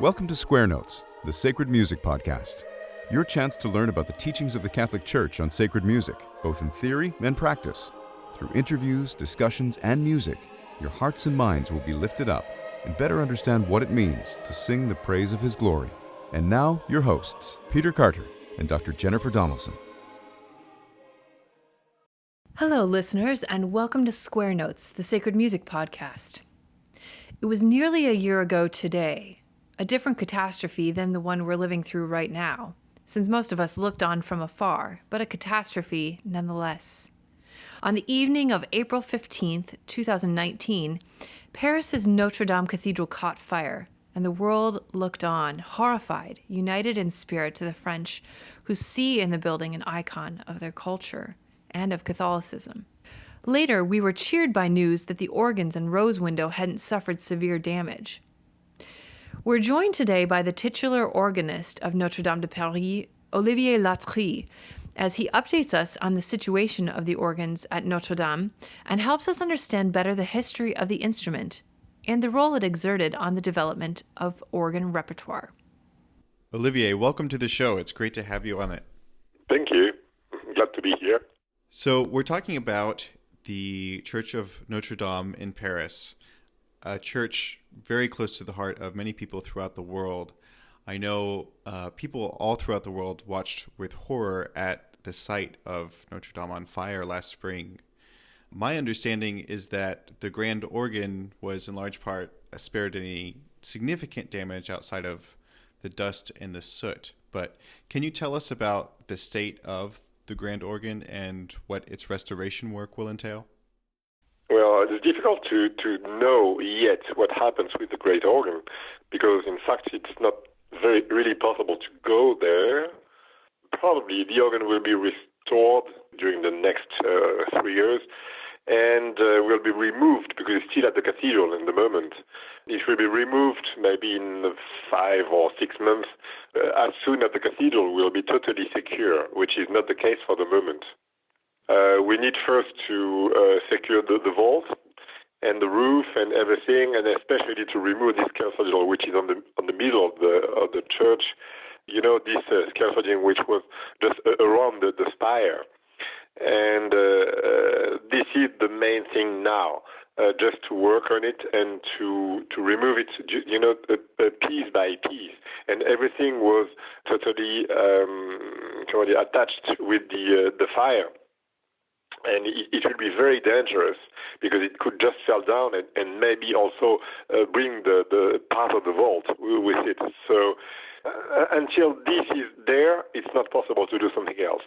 Welcome to Square Notes, the Sacred Music Podcast. Your chance to learn about the teachings of the Catholic Church on sacred music, both in theory and practice. Through interviews, discussions, and music, your hearts and minds will be lifted up and better understand what it means to sing the praise of His glory. And now, your hosts, Peter Carter and Dr. Jennifer Donaldson. Hello, listeners, and welcome to Square Notes, the Sacred Music Podcast. It was nearly a year ago today, a different catastrophe than the one we're living through right now, since most of us looked on from afar, but a catastrophe nonetheless. On the evening of April 15th, 2019, Paris's Notre Dame Cathedral caught fire, and the world looked on, horrified, united in spirit to the French, who see in the building an icon of their culture and of Catholicism. Later, we were cheered by news that the organs and rose window hadn't suffered severe damage. We're joined today by the titular organist of Notre Dame de Paris, Olivier Latry, as he updates us on the situation of the organs at Notre Dame and helps us understand better the history of the instrument and the role it exerted on the development of organ repertoire. Olivier, welcome to the show. It's great to have you on it. Thank you. Glad to be here. So we're talking about the Church of Notre Dame in Paris, a church very close to the heart of many people throughout the world. I know people all throughout the world watched with horror at the sight of Notre Dame on fire last spring. My understanding is that the grand organ was in large part spared any significant damage outside of the dust and the soot. But can you tell us about the state of the grand organ and what its restoration work will entail? Well, it's difficult to know yet what happens with the great organ, because in fact it's not really possible to go there. Probably the organ will be restored during the next 3 years and will be removed, because it's still at the cathedral in the moment. It will be removed maybe in 5 or 6 months, as soon as the cathedral will be totally secure, which is not the case for the moment. We need first to secure the vault and the roof and everything, and especially to remove this scaffolding which is on the middle of the church. You know, this scaffolding which was just around the spire. And this is the main thing now, just to work on it and to remove it, piece by piece. And everything was totally attached with the fire. And it will be very dangerous, because it could just fall down and maybe also bring the part of the vault with it. So until this is there, it's not possible to do something else.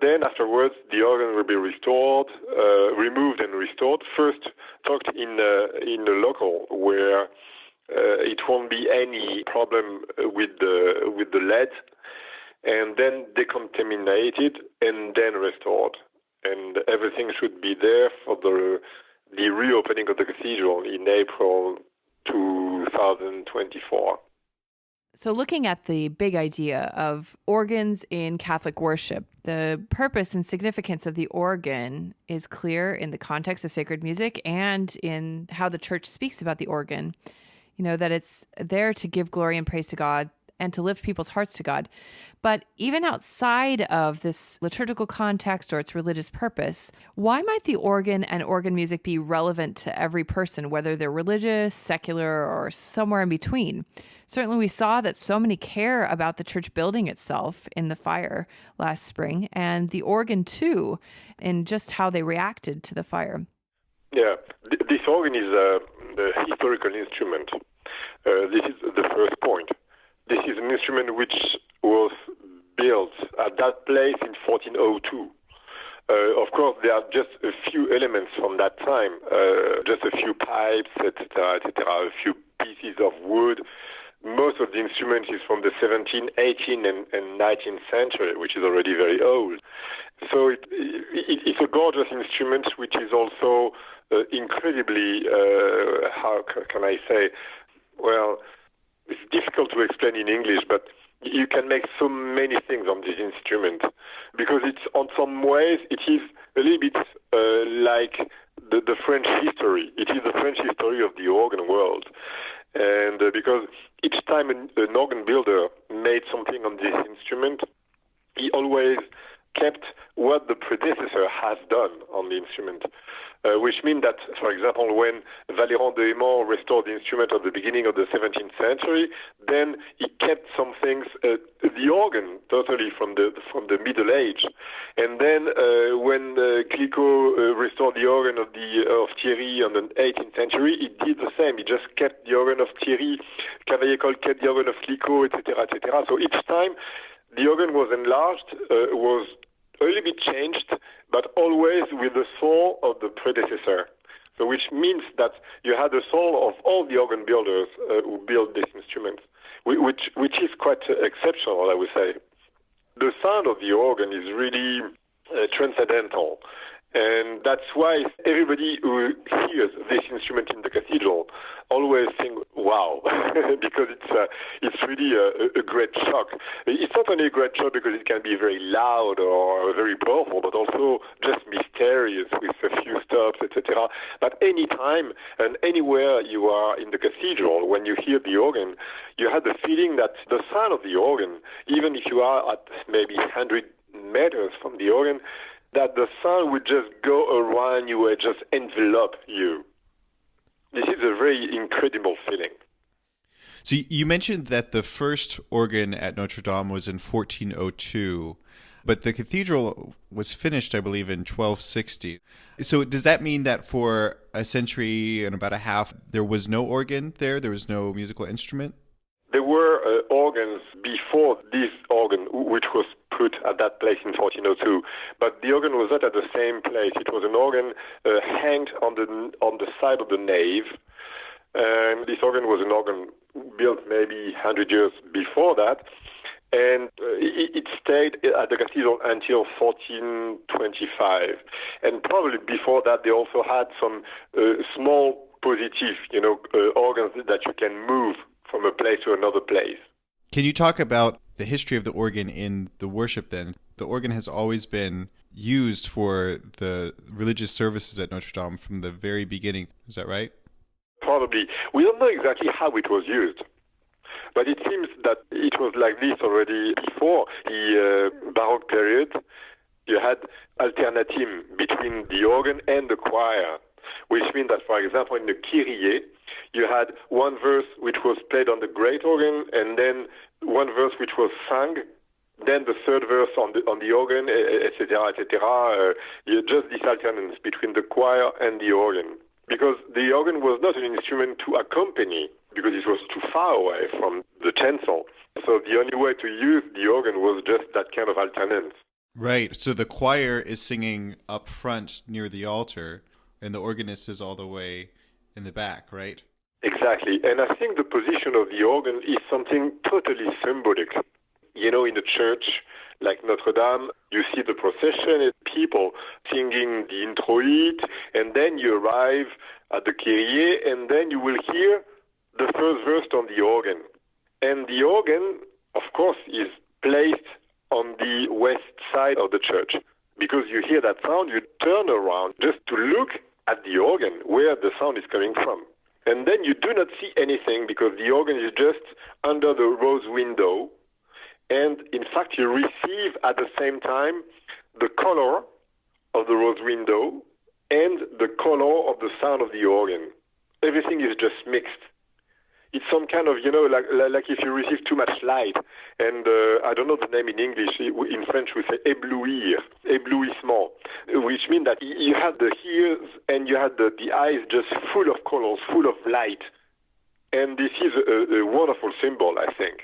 Then afterwards, the organ will be restored, removed and restored. First, talked in a local where it won't be any problem with the lead, and then decontaminated and then restored. And everything should be there for the reopening of the cathedral in April 2024. So looking at the big idea of organs in Catholic worship, the purpose and significance of the organ is clear in the context of sacred music and in how the church speaks about the organ. You know, that it's there to give glory and praise to God and to lift people's hearts to God. But even outside of this liturgical context or its religious purpose, why might the organ and organ music be relevant to every person, whether they're religious, secular, or somewhere in between? Certainly we saw that so many care about the church building itself in the fire last spring, and the organ too, in just how they reacted to the fire. Yeah, this organ is a historical instrument. This is the first point. This is an instrument which was built at that place in 1402. Of course, there are just a few elements from that time, just a few pipes, etc., a few pieces of wood. Most of the instrument is from the 17th, 18th, and 19th century, which is already very old. So it's a gorgeous instrument, which is also incredibly, how can I say, well, it's difficult to explain in English, but you can make so many things on this instrument, because it's, on some ways, it is a little bit like the French history. It is the French history of the organ world. And because each time an organ builder made something on this instrument, he always kept what the predecessor has done on the instrument, which means that, for example, when Valéran de Aimont restored the instrument at the beginning of the 17th century, then he kept some things, the organ totally from the Middle Age, and then when Clicquot restored the organ of Thierry in the 18th century, he did the same. He just kept the organ of Thierry. Cavaillé-Coll kept the organ of Clicquot, etc., etc. So each time the organ was enlarged, was a little bit changed, but always with the soul of the predecessor. So which means that you had the soul of all the organ builders who built this instrument, which is quite exceptional, I would say. The sound of the organ is really transcendental. And that's why everybody who hears this instrument in the cathedral always think, wow, because it's really a great shock. It's not only a great shock because it can be very loud or very powerful, but also just mysterious with a few stops, etc. But any time and anywhere you are in the cathedral, when you hear the organ, you have the feeling that the sound of the organ, even if you are at maybe 100 meters from the organ, that the sound would just go around you and just envelop you. This is a very incredible feeling. So you mentioned that the first organ at Notre Dame was in 1402, but the cathedral was finished, I believe, in 1260. So does that mean that for a century and about a half, there was no organ there? There was no musical instrument? There were organs before this organ, which was put at that place in 1402, but the organ was not at the same place. It was an organ hanged on the side of the nave, and this organ was an organ built maybe 100 years before that, and it stayed at the cathedral until 1425. And probably before that, they also had some small positive, organs that you can move from a place to another place. Can you talk about the history of the organ in the worship then? The organ has always been used for the religious services at Notre Dame from the very beginning. Is that right? Probably. We don't know exactly how it was used, but it seems that it was like this already before the Baroque period. You had alternatim between the organ and the choir, which means that, for example, in the Kyrie, you had one verse which was played on the great organ, and then one verse which was sung, then the third verse on the organ, etc., etc. Just this alternance between the choir and the organ, because the organ was not an instrument to accompany, because it was too far away from the chancel. So the only way to use the organ was just that kind of alternance. Right. So the choir is singing up front near the altar, and the organist is all the way in the back, right? Exactly. And I think the position of the organ is something totally symbolic. In the church, like Notre Dame, you see the procession, people singing the introit, and then you arrive at the Kyrie, and then you will hear the first verse on the organ. And the organ, of course, is placed on the west side of the church. Because you hear that sound, you turn around just to look at the organ, where the sound is coming from. And then you do not see anything because the organ is just under the rose window. And in fact, you receive at the same time the color of the rose window and the color of the sound of the organ. Everything is just mixed. It's some kind of, like if you receive too much light. And I don't know the name in English. In French, we say éblouir, éblouissement, which means that you had the ears and you had the eyes just full of colors, full of light. And this is a wonderful symbol, I think.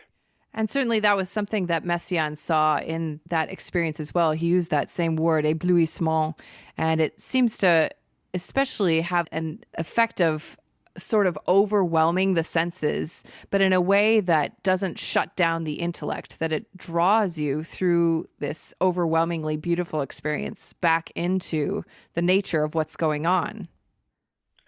And certainly that was something that Messiaen saw in that experience as well. He used that same word, éblouissement, and it seems to especially have an effect of sort of overwhelming the senses, but in a way that doesn't shut down the intellect, that it draws you through this overwhelmingly beautiful experience back into the nature of what's going on.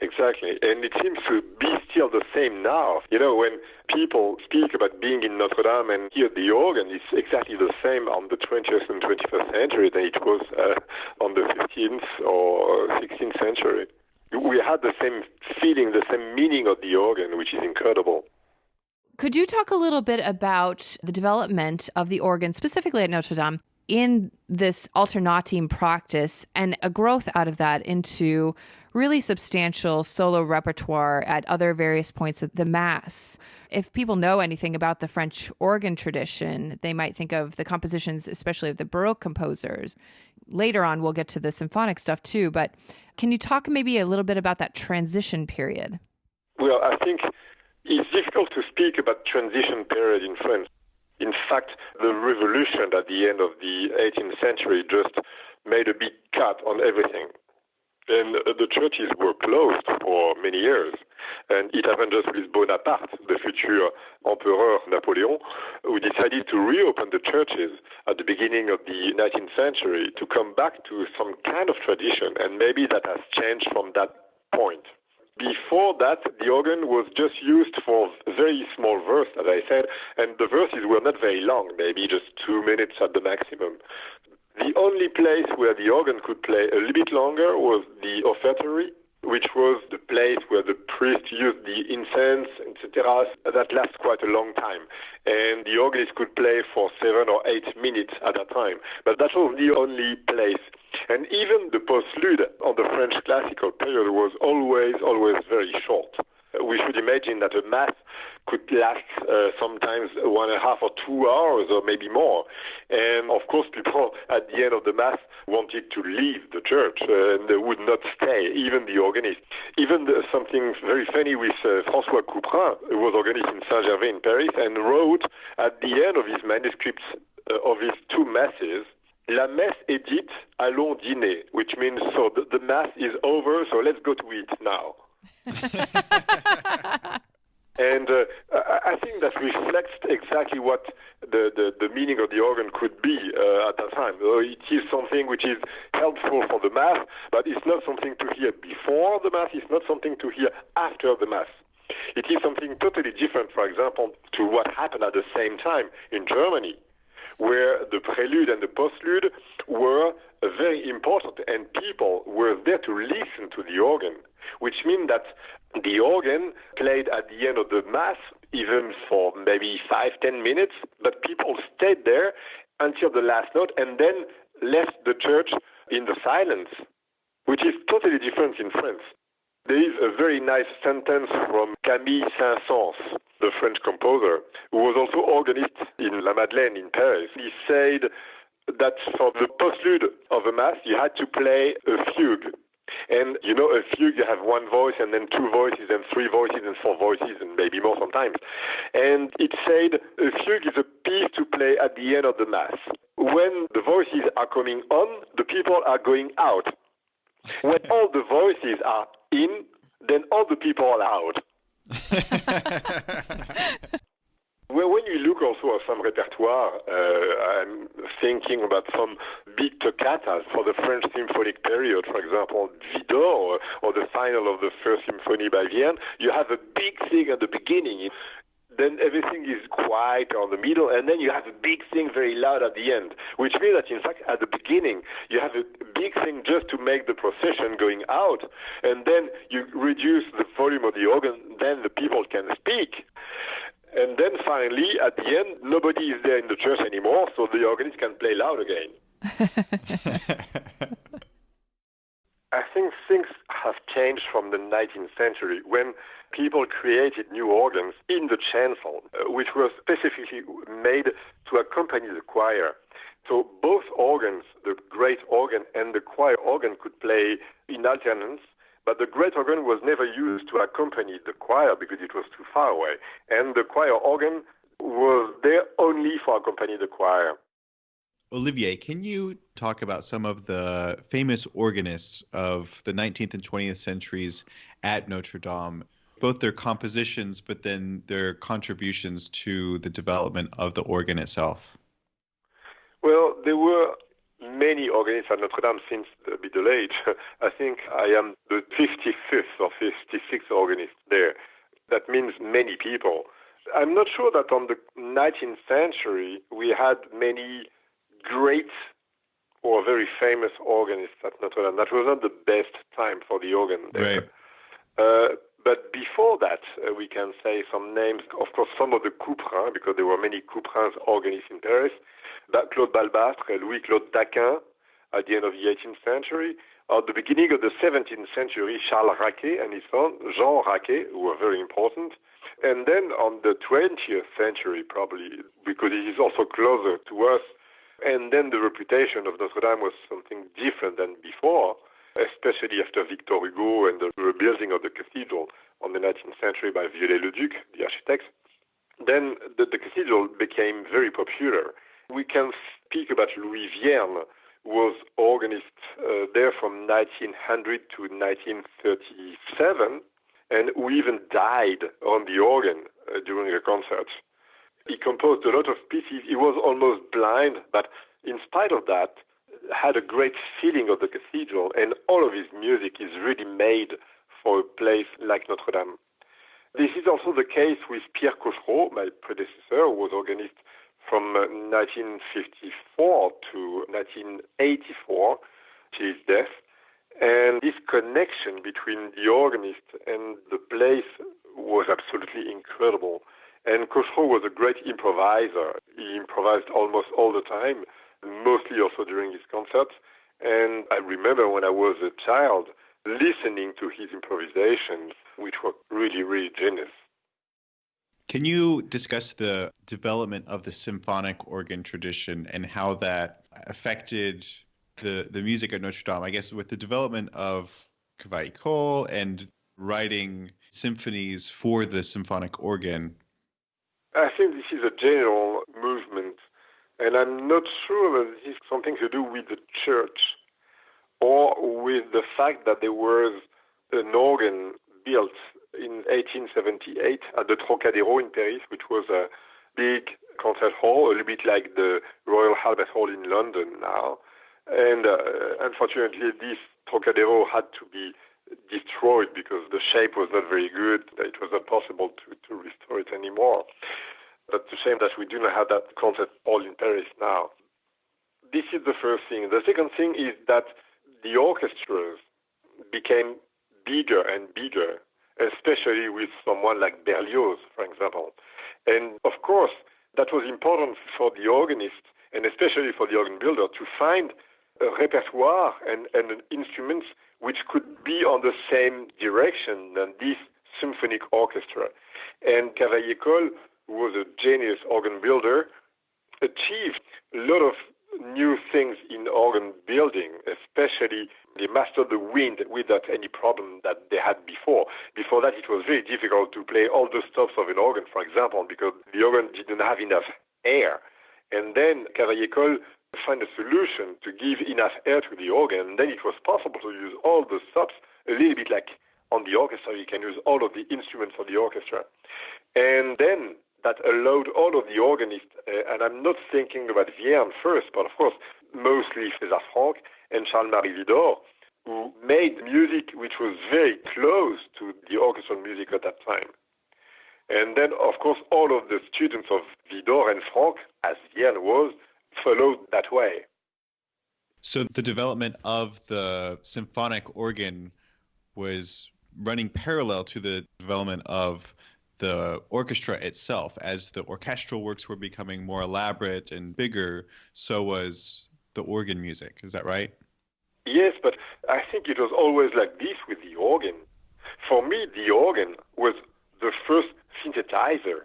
Exactly. And it seems to be still the same now. When people speak about being in Notre Dame and hear the organ, it's exactly the same on the 20th and 21st century than it was on the 15th or 16th century. We had the same feeling, the same meaning of the organ, which is incredible. Could you talk a little bit about the development of the organ, specifically at Notre Dame, in this alternatim practice and a growth out of that into really substantial solo repertoire at other various points of the Mass? If people know anything about the French organ tradition, they might think of the compositions, especially of the Baroque composers. Later on, we'll get to the symphonic stuff too, but can you talk maybe a little bit about that transition period? Well, I think it's difficult to speak about transition period in France. In fact, the revolution at the end of the 18th century just made a big cut on everything. And the churches were closed for many years. And it happened just with Bonaparte, the future Emperor Napoleon, who decided to reopen the churches at the beginning of the 19th century to come back to some kind of tradition. And maybe that has changed from that point. Before that, the organ was just used for very small verse, as I said, and the verses were not very long, maybe just 2 minutes at the maximum. The only place where the organ could play a little bit longer was the offertory, which was the place where the priest used the incense, etc. That lasts quite a long time. And the organist could play for 7 or 8 minutes at a time. But that was the only place. And even the postlude on the French classical period was always very short. We should imagine that a mass could last sometimes 1.5 or 2 hours or maybe more. And of course, people at the end of the mass wanted to leave the church and they would not stay, even the organist. Even something very funny with François Couperin, who was organist in Saint-Gervais in Paris, and wrote at the end of his manuscripts of his 2 masses, La messe est dite, allons dîner, which means so the mass is over, so let's go to eat now. And I think that reflects exactly what the meaning of the organ could be at that time. It is something which is helpful for the Mass, but it's not something to hear before the Mass, it's not something to hear after the Mass. It is something totally different, for example, to what happened at the same time in Germany, where the prelude and the postlude were very important, and people were there to listen to the organ, which means that the organ played at the end of the Mass, even for maybe 5-10 minutes, but people stayed there until the last note and then left the church in the silence, which is totally different in France. There is a very nice sentence from Camille Saint-Saëns, the French composer, who was also organist in La Madeleine in Paris. He said that for the postlude of a Mass, you had to play a fugue. And, you know, a fugue, you have 1 voice and then 2 voices and 3 voices and 4 voices and maybe more sometimes. And it said a fugue is a piece to play at the end of the Mass. When the voices are coming on, the people are going out. When all the voices are in, then all the people are out. Well, when you look also at some repertoire, I'm thinking about some big toccatas for the French symphonic period, for example, Vidor, or the final of the First Symphony by Vienne. You have a big thing at the beginning, then everything is quiet on the middle, and then you have a big thing very loud at the end, which means that, in fact, at the beginning, you have a big thing just to make the procession going out, and then you reduce the volume of the organ, then the people can speak. And then finally, at the end, nobody is there in the church anymore, so the organist can play loud again. I think things have changed from the 19th century when people created new organs in the chancel, which were specifically made to accompany the choir. So both organs, the great organ and the choir organ, could play in alternance, but the great organ was never used to accompany the choir because it was too far away. And the choir organ was there only for accompanying the choir. Olivier, can you talk about some of the famous organists of the 19th and 20th centuries at Notre Dame, both their compositions, but then their contributions to the development of the organ itself? Well, there were many organists at Notre Dame since the Middle Age. I think I am the 55th or 56th organist there. That means many people. I'm not sure that on the 19th century we had many great or very famous organists at Notre Dame. That was not the best time for the organ there. Right. But before that, we can say some names. Of course, some of the couperins, because there were many couperins organists in Paris. Claude Balbastre, Louis-Claude Daquin at the end of the 18th century. At the beginning of the 17th century, Charles Raquet and his son, Jean Raquet, who were very important. And then on the 20th century, probably, because it is also closer to us, and then the reputation of Notre Dame was something different than before, especially after Victor Hugo and the rebuilding of the cathedral on the 19th century by Viollet-le-Duc, the architect. Then the cathedral became very popular. We can speak about Louis Vierne, who was organist there from 1900 to 1937, and who even died on the organ during a concert. He composed a lot of pieces. He was almost blind, but in spite of that, had a great feeling of the cathedral, and all of his music is really made for a place like Notre Dame. This is also the case with Pierre Cochereau, my predecessor, who was organist from 1954 to 1984, till his death. And this connection between the organist and the place was absolutely incredible. And Cochereau was a great improviser. He improvised almost all the time, mostly also during his concerts. And I remember when I was a child listening to his improvisations, which were really, really genius. Can you discuss the development of the symphonic organ tradition and how that affected the music at Notre Dame? I guess with the development of Cavaillé and writing symphonies for the symphonic organ. I think this is a general movement, and I'm not sure that this is something to do with the church or with the fact that there was an organ built in 1878 at the Trocadéro in Paris, which was a big concert hall, a little bit like the Royal Albert Hall in London now. And unfortunately, this Trocadéro had to be destroyed because the shape was not very good. It was not possible to restore it anymore. But it's a shame that we do not have that concert hall in Paris now. This is the first thing. The second thing is that the orchestras became bigger and bigger, especially with someone like Berlioz, for example. And of course, that was important for the organist, and especially for the organ builder, to find a repertoire and instruments which could be on the same direction than this symphonic orchestra. And Cavaillé-Coll, who was a genius organ builder, achieved a lot of new things in organ building, especially they mastered the wind without any problem that they had before. Before that, it was very difficult to play all the stops of an organ, for example, because the organ didn't have enough air. And then Cavaillé-Coll found a solution to give enough air to the organ, and then it was possible to use all the stops, a little bit like on the orchestra, you can use all of the instruments of the orchestra. And then that allowed all of the organists, and I'm not thinking about Vierne first, but of course, mostly César Franck and Charles-Marie Widor, who made music which was very close to the orchestral music at that time. And then, of course, all of the students of Widor and Franck, as Vierne was, followed that way. So the development of the symphonic organ was running parallel to the development of the orchestra itself. As the orchestral works were becoming more elaborate and bigger, so was the organ music. Is that right? Yes, but I think it was always like this with the organ. For me, the organ was the first synthesizer.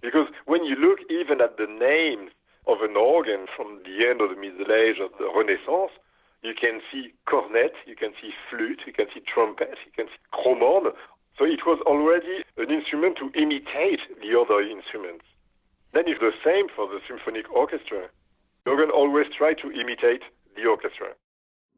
Because when you look even at the names of an organ from the end of the Middle Age of the Renaissance, you can see cornet, you can see flute, you can see trumpet, you can see chromorne. So it was already an instrument to imitate the other instruments. Then it's the same for the symphonic orchestra. The organ always tried to imitate the orchestra.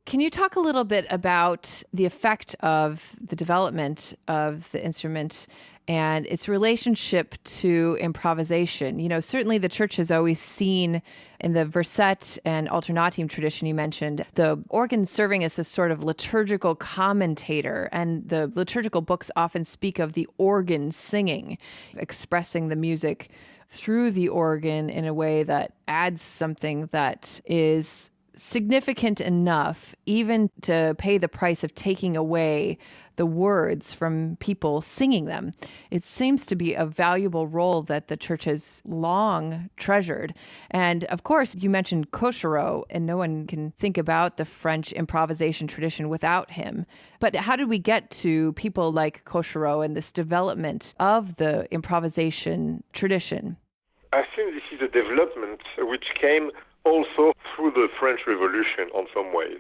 Can you talk a little bit about the effect of the development of the instrument and its relationship to improvisation? You know, certainly the church has always seen in the versette and alternatim tradition you mentioned, the organ serving as a sort of liturgical commentator, and the liturgical books often speak of the organ singing, expressing the music through the organ in a way that adds something that is significant enough even to pay the price of taking away the words from people singing them. It seems to be a valuable role that the church has long treasured. And of course, you mentioned Cochereau, and no one can think about the French improvisation tradition without him. But how did we get to people like Cochereau and this development of the improvisation tradition? I think this is a development which came also through the French Revolution on some ways,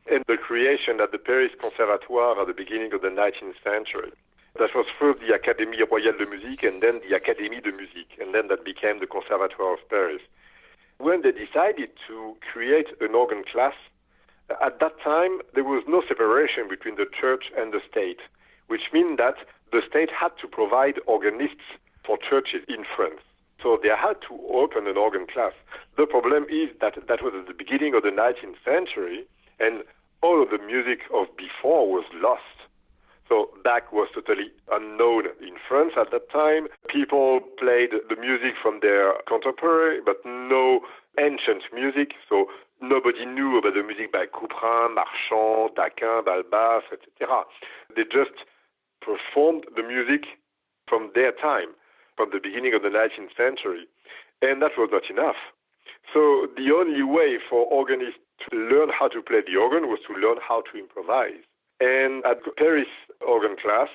and the creation at the Paris Conservatoire at the beginning of the 19th century. That was first the Académie Royale de Musique and then the Académie de Musique, and then that became the Conservatoire of Paris. When they decided to create an organ class, at that time there was no separation between the church and the state, which means that the state had to provide organists for churches in France. So they had to open an organ class. The problem is that that was at the beginning of the 19th century, and all of the music of before was lost. So Bach was totally unknown in France at that time. People played the music from their contemporary, but no ancient music. So nobody knew about the music by Couperin, Marchand, Daquin, Balbas, etc. They just performed the music from their time, from the beginning of the 19th century. And that was not enough. So the only way for organists to learn how to play the organ was to learn how to improvise. And at the Paris organ class,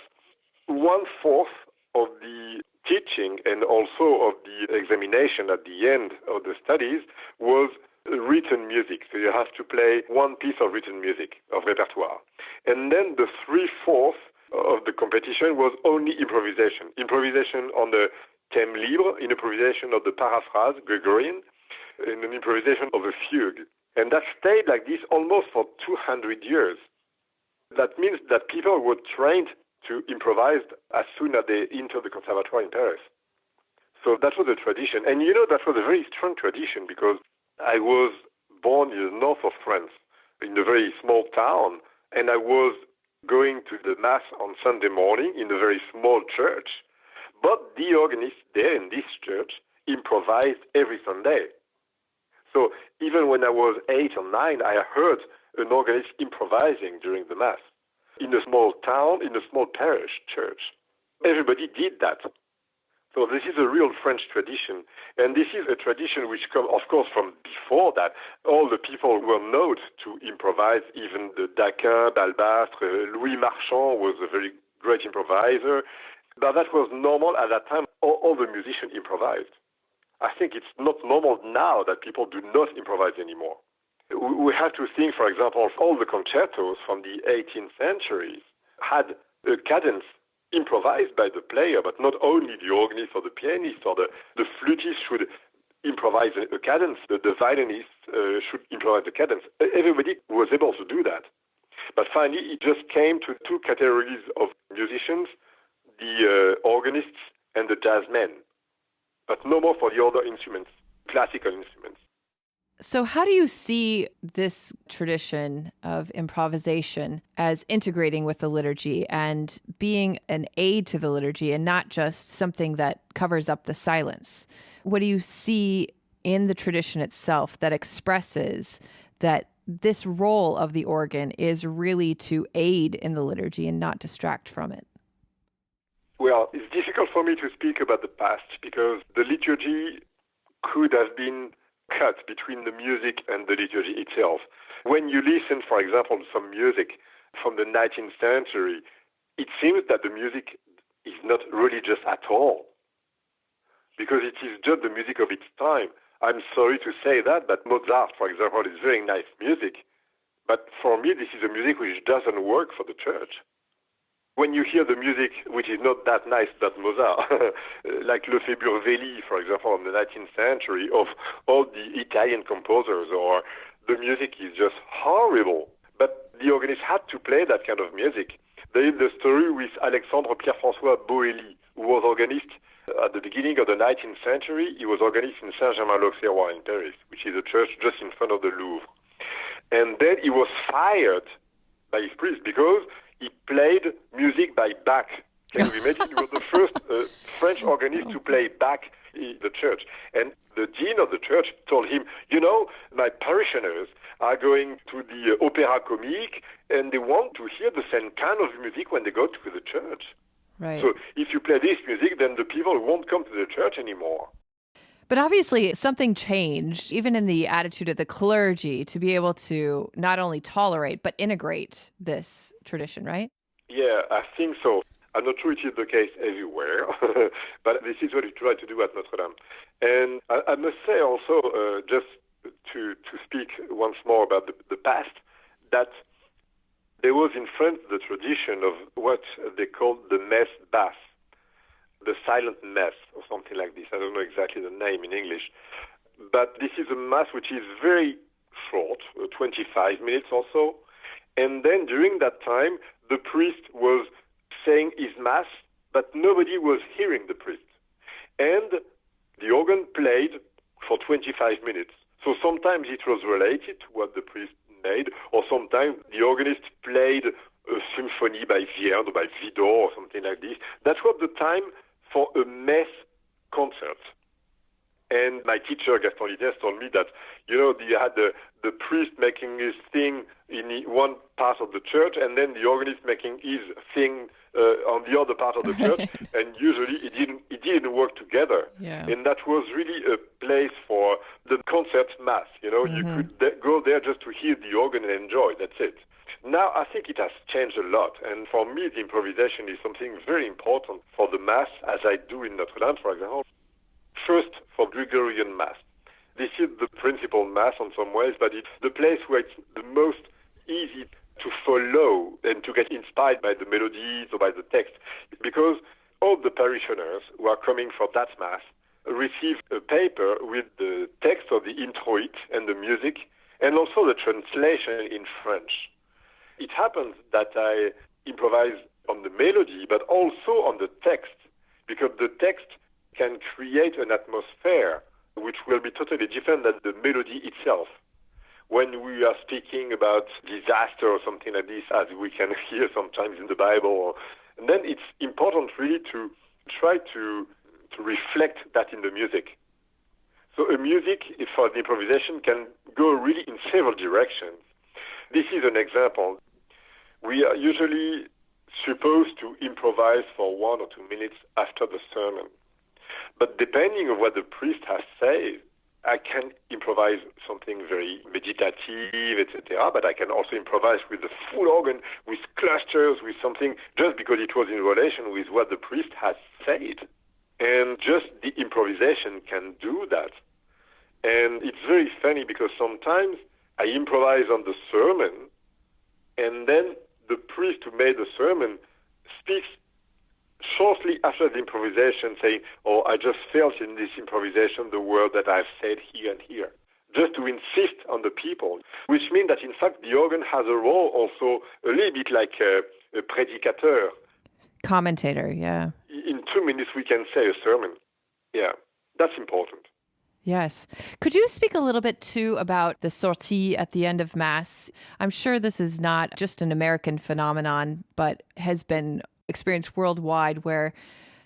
1/4 of the teaching and also of the examination at the end of the studies was written music. So you have to play one piece of written music, of repertoire. And then the 3/4 of the competition was only improvisation. Improvisation on the thème libre, improvisation of the paraphrase, Gregorian, and an improvisation of a fugue. And that stayed like this almost for 200 years. That means that people were trained to improvise as soon as they entered the Conservatoire in Paris. So that was a tradition. And you know, that was a very strong tradition because I was born in the north of France, in a very small town, and I was going to the Mass on Sunday morning in a very small church. But the organist there in this church improvised every Sunday. So even when I was 8 or 9, I heard an organist improvising during the Mass in a small town, in a small parish church. Everybody did that. So this is a real French tradition. And this is a tradition which comes, of course, from before that. All the people were known to improvise, even the Daquin, Balbastre, Louis Marchand was a very great improviser. But that was normal at that time. All the musicians improvised. I think it's not normal now that people do not improvise anymore. We have to think, for example, all the concertos from the 18th century had a cadence improvised by the player, but not only the organist or the pianist or the flutist should improvise a cadence, the violinist should improvise the cadence. Everybody was able to do that. But finally, it just came to two categories of musicians, the organists and the jazzmen, but no more for the other instruments, classical instruments. So how do you see this tradition of improvisation as integrating with the liturgy and being an aid to the liturgy and not just something that covers up the silence? What do you see in the tradition itself that expresses that this role of the organ is really to aid in the liturgy and not distract from it? Well, it's difficult for me to speak about the past because the liturgy could have been cut between the music and the liturgy itself. When you listen, for example, to some music from the 19th century, it seems that the music is not religious at all, because it is just the music of its time. I'm sorry to say that, but Mozart, for example, is very nice music. But for me, this is a music which doesn't work for the church. When you hear the music which is not that nice, that Mozart, like Lefebvre Velli, for example, in the 19th century, of all the Italian composers, or the music is just horrible. But the organist had to play that kind of music. There is the story with Alexandre Pierre-François Boély, who was organist at the beginning of the 19th century. He was organist in Saint-Germain-l'Auxerrois in Paris, which is a church just in front of the Louvre. And then he was fired by his priest because he played music by Bach. Can you imagine? He was the first French organist to play Bach in the church. And the dean of the church told him, you know, my parishioners are going to the opera comique, and they want to hear the same kind of music when they go to the church. Right. So if you play this music, then the people won't come to the church anymore. But obviously something changed, even in the attitude of the clergy, to be able to not only tolerate, but integrate this tradition, right? Yeah, I think so. I'm not sure it is the case everywhere, but this is what we try to do at Notre Dame. And I must say also, just to speak once more about the past, that there was in France the tradition of what they called the messe basse, the silent mass or something like this. I don't know exactly the name in English. But this is a mass which is very short, 25 minutes or so. And then during that time, the priest was saying his mass, but nobody was hearing the priest. And the organ played for 25 minutes. So sometimes it was related to what the priest made, or sometimes the organist played a symphony by Vierne or by Vidor or something like this. That was the time for a messe concert. And my teacher, Gaston Lites, told me that, you had the priest making his thing in one part of the church, and then the organist making his thing on the other part of the church, and usually it didn't work together. Yeah. And that was really a place for the concert mass. You could go there just to hear the organ and enjoy. That's it. Now, I think it has changed a lot, and for me, the improvisation is something very important for the Mass, as I do in Notre Dame, for example. First, for Gregorian Mass. This is the principal Mass in some ways, but it's the place where it's the most easy to follow and to get inspired by the melodies or by the text, because all the parishioners who are coming for that Mass receive a paper with the text of the introit and the music, and also the translation in French. It happens that I improvise on the melody, but also on the text, because the text can create an atmosphere which will be totally different than the melody itself. When we are speaking about disaster or something like this, as we can hear sometimes in the Bible, and then it's important really to try to reflect that in the music. So a music for the improvisation can go really in several directions. This is an example. We are usually supposed to improvise for 1 or 2 minutes after the sermon. But depending on what the priest has said, I can improvise something very meditative, etc., but I can also improvise with the full organ, with clusters, with something, just because it was in relation with what the priest has said. And just the improvisation can do that. And it's very funny because sometimes I improvise on the sermon, and then the priest who made the sermon speaks shortly after the improvisation, saying, "Oh, I just felt in this improvisation the word that I've said here and here," just to insist on the people, which means that, in fact, the organ has a role also a little bit like a prédicateur. Commentator, yeah. In 2 minutes, we can say a sermon. Yeah, that's important. Yes. Could you speak a little bit, too, about the sortie at the end of Mass? I'm sure this is not just an American phenomenon, but has been experienced worldwide, where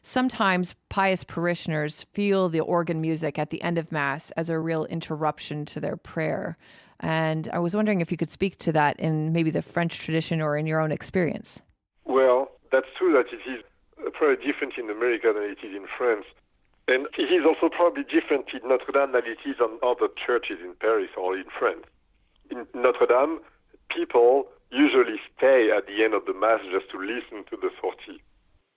sometimes pious parishioners feel the organ music at the end of Mass as a real interruption to their prayer. And I was wondering if you could speak to that in maybe the French tradition or in your own experience. Well, that's true that it is probably different in America than it is in France. And it is also probably different in Notre Dame than it is on other churches in Paris or in France. In Notre Dame, people usually stay at the end of the Mass just to listen to the sortie.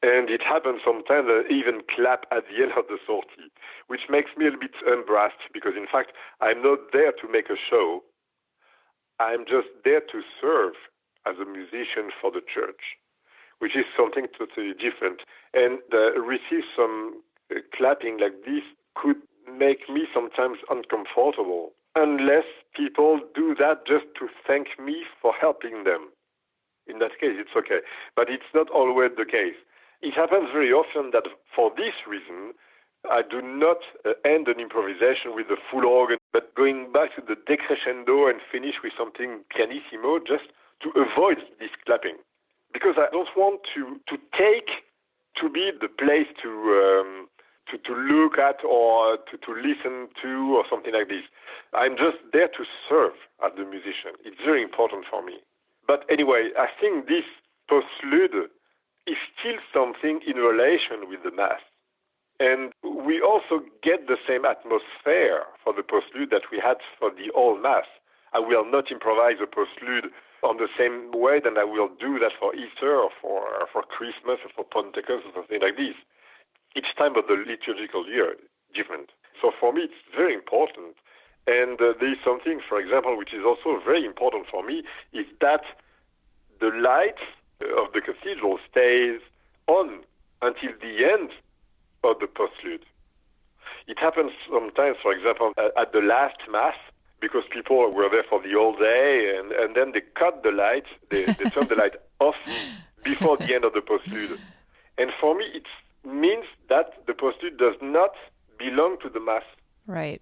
And it happens sometimes that they even clap at the end of the sortie, which makes me a little bit embarrassed because, in fact, I'm not there to make a show. I'm just there to serve as a musician for the church, which is something totally different. And receive some clapping like this could make me sometimes uncomfortable, unless people do that just to thank me for helping them. In that case, it's okay. But it's not always the case. It happens very often that for this reason, I do not end an improvisation with the full organ, but going back to the decrescendo and finish with something pianissimo just to avoid this clapping. Because I don't want to take to be the place to to look at or to listen to or something like this. I'm just there to serve as the musician. It's very important for me. But anyway, I think this postlude is still something in relation with the Mass. And we also get the same atmosphere for the postlude that we had for the old Mass. I will not improvise a postlude on the same way than I will do that for Easter or for Christmas or for Pentecost or something like this. Each time of the liturgical year, different. So for me, it's very important. And there is something, for example, which is also very important for me, is that the light of the cathedral stays on until the end of the postlude. It happens sometimes, for example, at the last Mass, because people were there for the whole day, and then they cut the light, they turn the light off before the end of the postlude. And for me, it means that the postlude does not belong to the Mass. Right.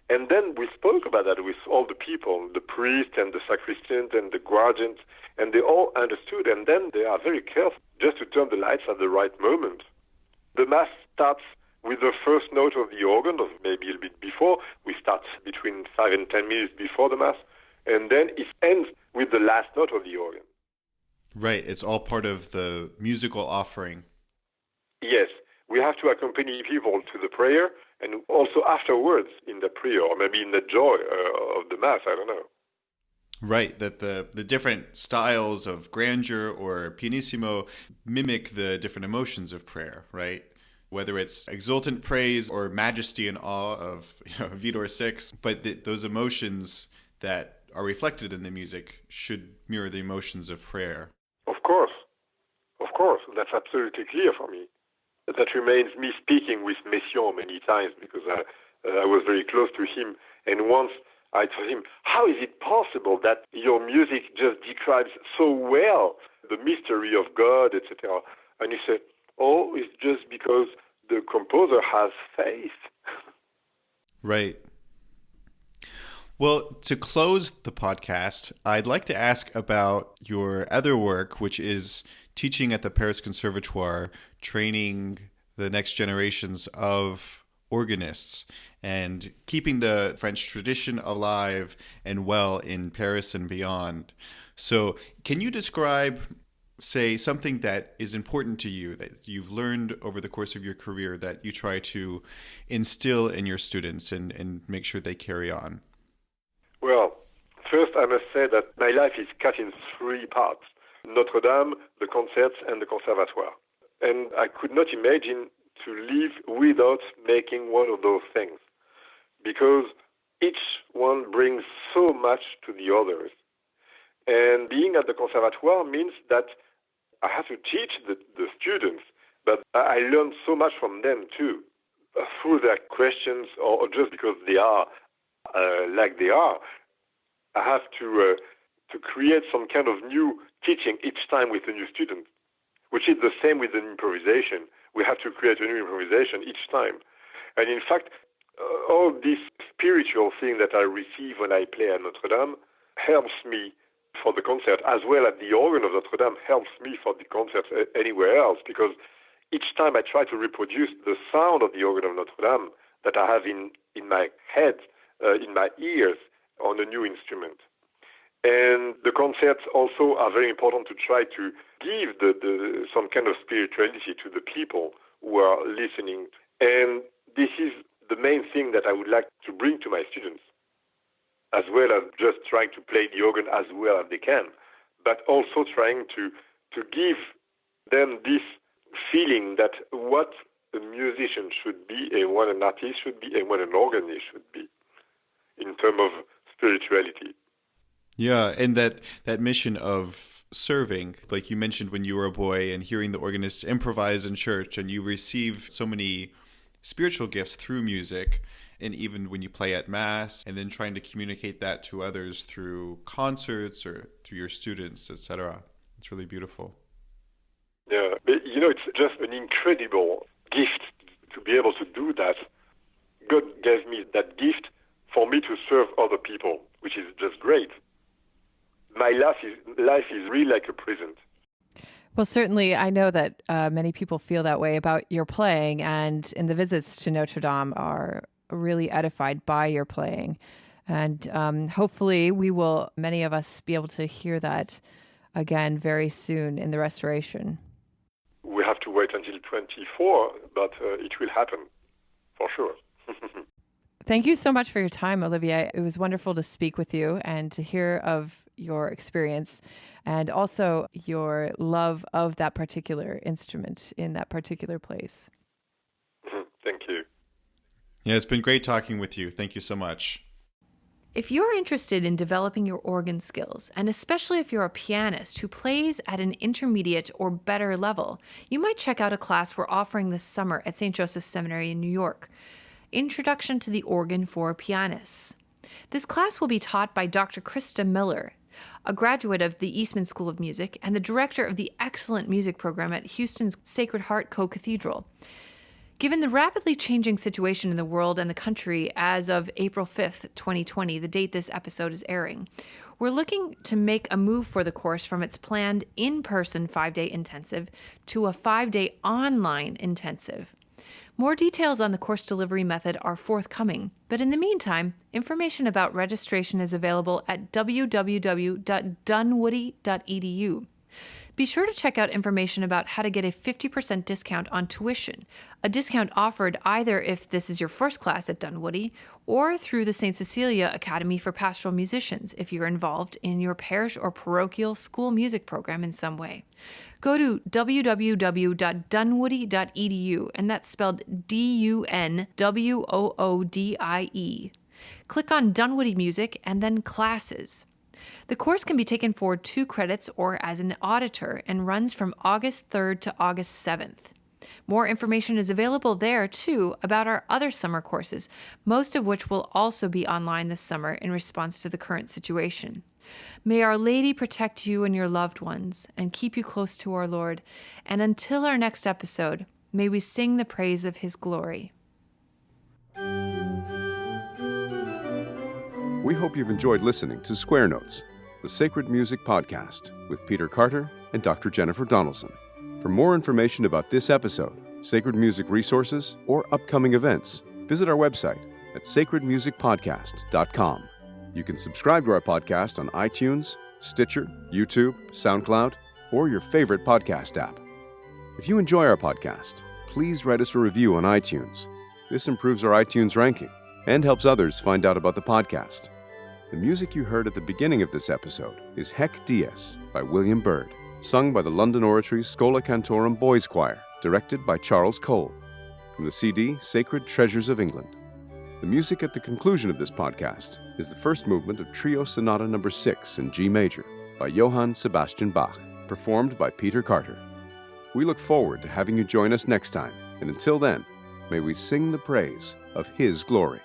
And then we spoke about that with all the people, the priest and the sacristan and the guardians, and they all understood. And then they are very careful just to turn the lights at the right moment. The Mass starts with the first note of the organ, or maybe a little bit before. We start between 5 and 10 minutes before the Mass, and then it ends with the last note of the organ. Right. It's all part of the musical offering. Yes. We have to accompany people to the prayer, and also afterwards in the prayer, or maybe in the joy of the Mass, I don't know. Right, that the different styles of grandeur or pianissimo mimic the different emotions of prayer, right? Whether it's exultant praise or majesty and awe of Vidor 6, but those emotions that are reflected in the music should mirror the emotions of prayer. Of course, that's absolutely clear for me. That remains me speaking with Messiaen many times, because I was very close to him, and once I told him, how is it possible that your music just describes so well the mystery of God, etc.? And he said, oh, it's just because the composer has faith. Right. Well, to close the podcast, I'd like to ask about your other work, which is teaching at the Paris Conservatoire, training the next generations of organists and keeping the French tradition alive and well in Paris and beyond. So can you describe, say, something that is important to you, that you've learned over the course of your career, that you try to instill in your students and make sure they carry on? Well, first I must say that my life is cut in 3 parts: Notre Dame, the concerts, and the Conservatoire. And I could not imagine to live without making one of those things, because each one brings so much to the others. And being at the Conservatoire means that I have to teach the students, but I learn so much from them too, through their questions, or just because they are like they are. I have to create some kind of new teaching each time with a new student, which is the same with an improvisation. We have to create a new improvisation each time. And in fact, all this spiritual thing that I receive when I play at Notre Dame helps me for the concert, as well as the organ of Notre Dame helps me for the concerts anywhere else, because each time I try to reproduce the sound of the organ of Notre Dame that I have in my head, in my ears, on a new instrument. And the concerts also are very important to try to give some kind of spirituality to the people who are listening. And this is the main thing that I would like to bring to my students, as well as just trying to play the organ as well as they can, but also trying to give them this feeling that what a musician should be and what an artist should be and what an organist should be in terms of spirituality. Yeah, and that mission of serving, like you mentioned when you were a boy and hearing the organists improvise in church, and you receive so many spiritual gifts through music, and even when you play at Mass, and then trying to communicate that to others through concerts or through your students, etc. It's really beautiful. Yeah, but, it's just an incredible gift to be able to do that. God gave me that gift for me to serve other people, which is just great. My life is really like a present. Well, certainly, I know that many people feel that way about your playing, and in the visits to Notre Dame are really edified by your playing. And hopefully many of us, be able to hear that again very soon in the restoration. We have to wait until 24, but it will happen, for sure. Thank you so much for your time, Olivier. It was wonderful to speak with you and to hear of your experience and also your love of that particular instrument in that particular place. Thank you. Yeah, it's been great talking with you. Thank you so much. If you're interested in developing your organ skills, and especially if you're a pianist who plays at an intermediate or better level, you might check out a class we're offering this summer at St. Joseph's Seminary in New York. Introduction to the Organ for Pianists. This class will be taught by Dr. Krista Miller, a graduate of the Eastman School of Music and the director of the excellent music program at Houston's Sacred Heart Co-Cathedral. Given the rapidly changing situation in the world and the country as of April 5th, 2020, the date this episode is airing, we're looking to make a move for the course from its planned in-person 5-day intensive to a 5-day online intensive. More details on the course delivery method are forthcoming, but in the meantime, information about registration is available at www.dunwoody.edu. Be sure to check out information about how to get a 50% discount on tuition, a discount offered either if this is your first class at Dunwoody or through the St. Cecilia Academy for Pastoral Musicians if you're involved in your parish or parochial school music program in some way. Go to www.dunwoody.edu, and that's spelled DUNWOODIE. Click on Dunwoody Music and then Classes. The course can be taken for 2 credits or as an auditor and runs from August 3rd to August 7th. More information is available there, too, about our other summer courses, most of which will also be online this summer in response to the current situation. May Our Lady protect you and your loved ones and keep you close to our Lord. And until our next episode, may we sing the praise of His glory. We hope you've enjoyed listening to Square Notes, the Sacred Music Podcast with Peter Carter and Dr. Jennifer Donaldson. For more information about this episode, sacred music resources, or upcoming events, visit our website at sacredmusicpodcast.com. You can subscribe to our podcast on iTunes, Stitcher, YouTube, SoundCloud, or your favorite podcast app. If you enjoy our podcast, please write us a review on iTunes. This improves our iTunes ranking and helps others find out about the podcast. The music you heard at the beginning of this episode is Hec Dies by William Byrd, sung by the London Oratory's Schola Cantorum Boys Choir, directed by Charles Cole, from the CD Sacred Treasures of England. The music at the conclusion of this podcast is the first movement of Trio Sonata No. 6 in G major by Johann Sebastian Bach, performed by Peter Carter. We look forward to having you join us next time, and until then, may we sing the praise of His glory.